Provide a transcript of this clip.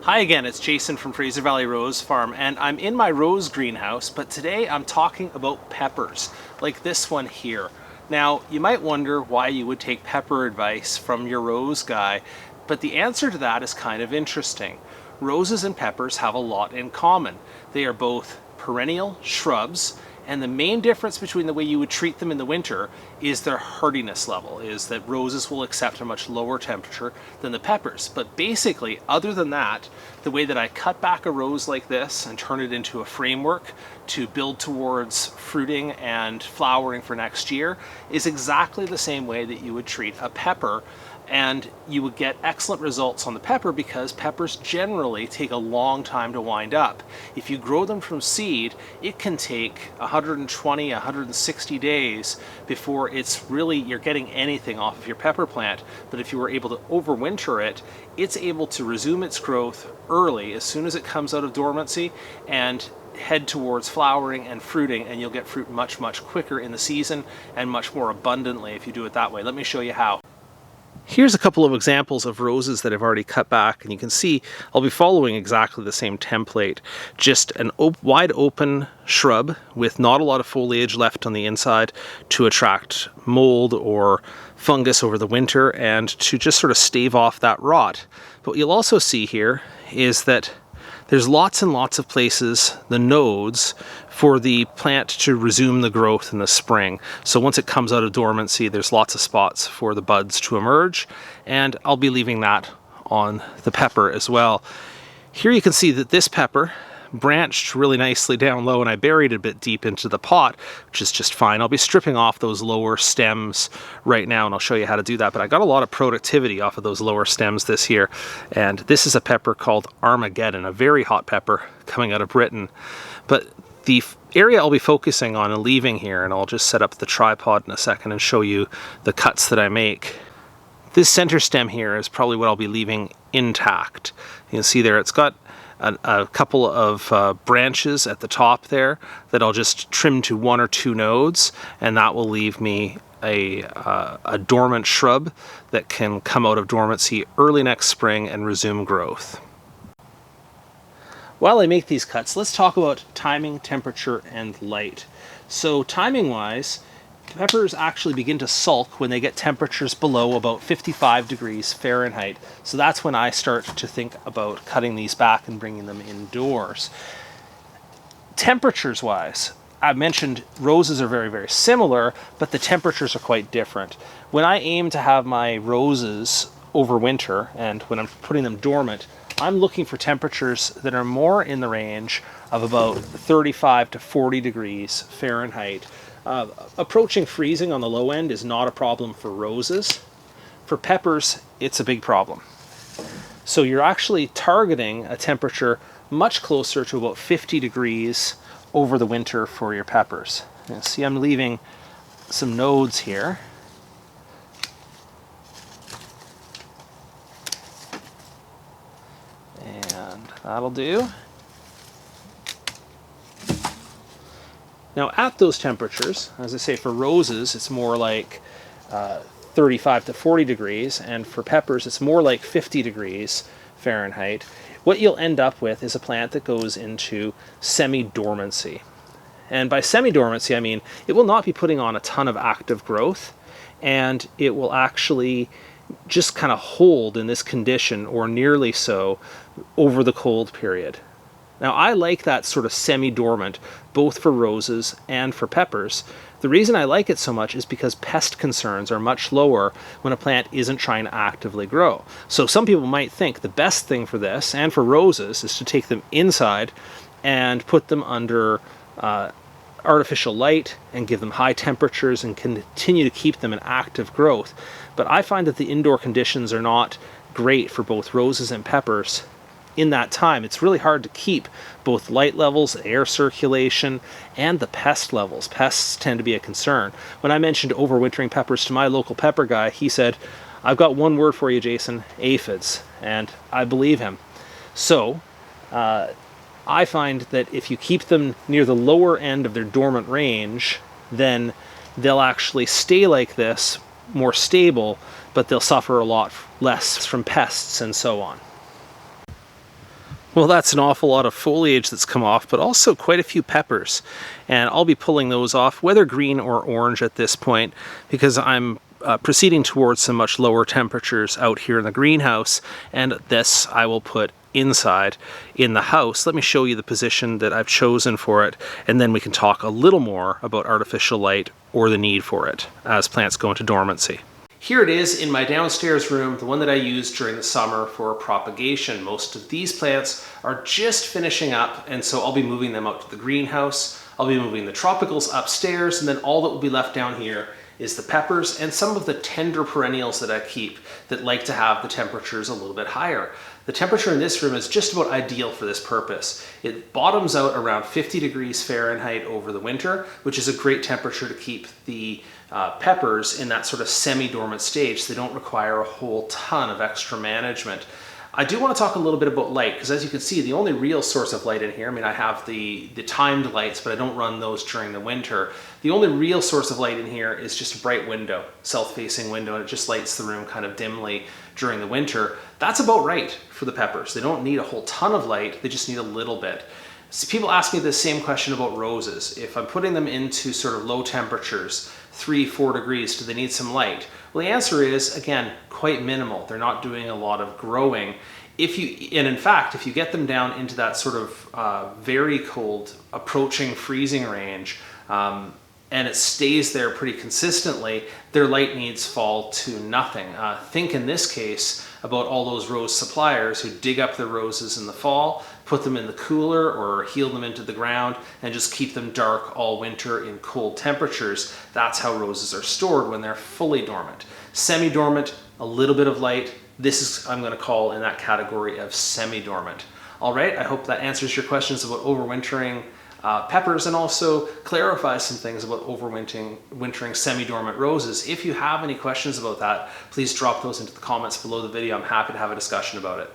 Hi again, it's Jason from Fraser Valley Rose Farm, and I'm in my rose greenhouse, but today I'm talking about peppers, like this one here. Now, you might wonder why you would take pepper advice from your rose guy, but the answer to that is kind of interesting. Roses and peppers have a lot in common. They are both perennial shrubs, and the main difference between the way you would treat them in the winter is their hardiness level, is that roses will accept a much lower temperature than the peppers. But basically, other than that, the way that I cut back a rose like this and turn it into a framework to build towards fruiting and flowering for next year is exactly the same way that you would treat a pepper, and you would get excellent results on the pepper because peppers generally take a long time to wind up. If you grow them from seed, it can take 120, 160 days before you're getting anything off of your pepper plant. But if you were able to overwinter it, it's able to resume its growth early as soon as it comes out of dormancy and head towards flowering and fruiting, and you'll get fruit much quicker in the season and much more abundantly if you do it that way. Let me show you how. Here's a couple of examples of roses that I've already cut back, and you can see I'll be following exactly the same template. Just an wide open shrub with not a lot of foliage left on the inside to attract mold or fungus over the winter and to just sort of stave off that rot. But what you'll also see here is that there's lots and lots of places, the nodes, for the plant to resume the growth in the spring. So once it comes out of dormancy, there's lots of spots for the buds to emerge, and I'll be leaving that on the pepper as well. Here you can see that this pepper branched really nicely down low, and I buried it a bit deep into the pot, which is just fine. I'll be stripping off those lower stems right now, and I'll show you how to do that. But I got a lot of productivity off of those lower stems this year. And this is a pepper called Armageddon, a very hot pepper coming out of Britain. But the area I'll be focusing on and leaving here, and I'll just set up the tripod in a second and show you the cuts that I make. This center stem here is probably what I'll be leaving intact. You can see there it's got a couple of branches at the top there that I'll just trim to 1 or 2 nodes, and that will leave me a dormant shrub that can come out of dormancy early next spring and resume growth. While I make these cuts, let's talk about timing, temperature, and light. So timing wise, peppers actually begin to sulk when they get temperatures below about 55 degrees Fahrenheit. So that's when I start to think about cutting these back and bringing them indoors. Temperatures wise, I mentioned roses are very similar, but the temperatures are quite different. When I aim to have my roses overwinter and when I'm putting them dormant, I'm looking for temperatures that are more in the range of about 35 to 40 degrees Fahrenheit. Approaching freezing on the low end is not a problem for roses. For peppers, it's a big problem. So you're actually targeting a temperature much closer to about 50 degrees over the winter for your peppers. And see, I'm leaving some nodes here. And that'll do. Now at those temperatures, as I say, for roses it's more like 35 to 40 degrees, and for peppers it's more like 50 degrees Fahrenheit. What you'll end up with is a plant that goes into semi-dormancy. And by semi-dormancy I mean it will not be putting on a ton of active growth, and it will actually just kind of hold in this condition, or nearly so, over the cold period. Now I like that sort of semi-dormant, both for roses and for peppers. The reason I like it so much is because pest concerns are much lower when a plant isn't trying to actively grow. So some people might think the best thing for this, and for roses, is to take them inside and put them under artificial light and give them high temperatures and continue to keep them in active growth. But I find that the indoor conditions are not great for both roses and peppers. In that time, it's really hard to keep both light levels, air circulation, and the pest levels. Pests tend to be a concern. When I mentioned overwintering peppers to my local pepper guy, he said, "I've got one word for you, Jason, aphids," and I believe him. So, I find that if you keep them near the lower end of their dormant range, then they'll actually stay like this, more stable, but they'll suffer a lot less from pests and so on. Well, that's an awful lot of foliage that's come off, but also quite a few peppers. And I'll be pulling those off, whether green or orange at this point, because I'm proceeding towards some much lower temperatures out here in the greenhouse, and this I will put inside in the house. Let me show you the position that I've chosen for it, and then we can talk a little more about artificial light or the need for it as plants go into dormancy. Here it is in my downstairs room, the one that I use during the summer for propagation. Most of these plants are just finishing up, and so I'll be moving them out to the greenhouse. I'll be moving the tropicals upstairs, and then all that will be left down here is the peppers and some of the tender perennials that I keep that like to have the temperatures a little bit higher. The temperature in this room is just about ideal for this purpose. It bottoms out around 50 degrees Fahrenheit over the winter, which is a great temperature to keep the peppers in that sort of semi-dormant stage, so they don't require a whole ton of extra management. I do want to talk a little bit about light, because as you can see, the only real source of light in here, I mean, I have the timed lights, but I don't run those during the winter. The only real source of light in here is just a bright window, south-facing window, and it just lights the room kind of dimly during the winter. That's about right for the peppers. They don't need a whole ton of light, they just need a little bit. So people ask me the same question about roses. If I'm putting them into sort of low temperatures, 3-4 degrees, do they need some light? Well, the answer is, again, quite minimal. They're not doing a lot of growing. And in fact, if you get them down into that sort of very cold, approaching freezing range, and it stays there pretty consistently, their light needs fall to nothing. Think in this case about all those rose suppliers who dig up their roses in the fall, put them in the cooler or heel them into the ground, and just keep them dark all winter in cold temperatures. That's how roses are stored when they're fully dormant. Semi-dormant, a little bit of light. This is, I'm going to call in that category of semi-dormant. All right, I hope that answers your questions about overwintering peppers, and also clarifies some things about overwintering semi-dormant roses. If you have any questions about that, please drop those into the comments below the video. I'm happy to have a discussion about it.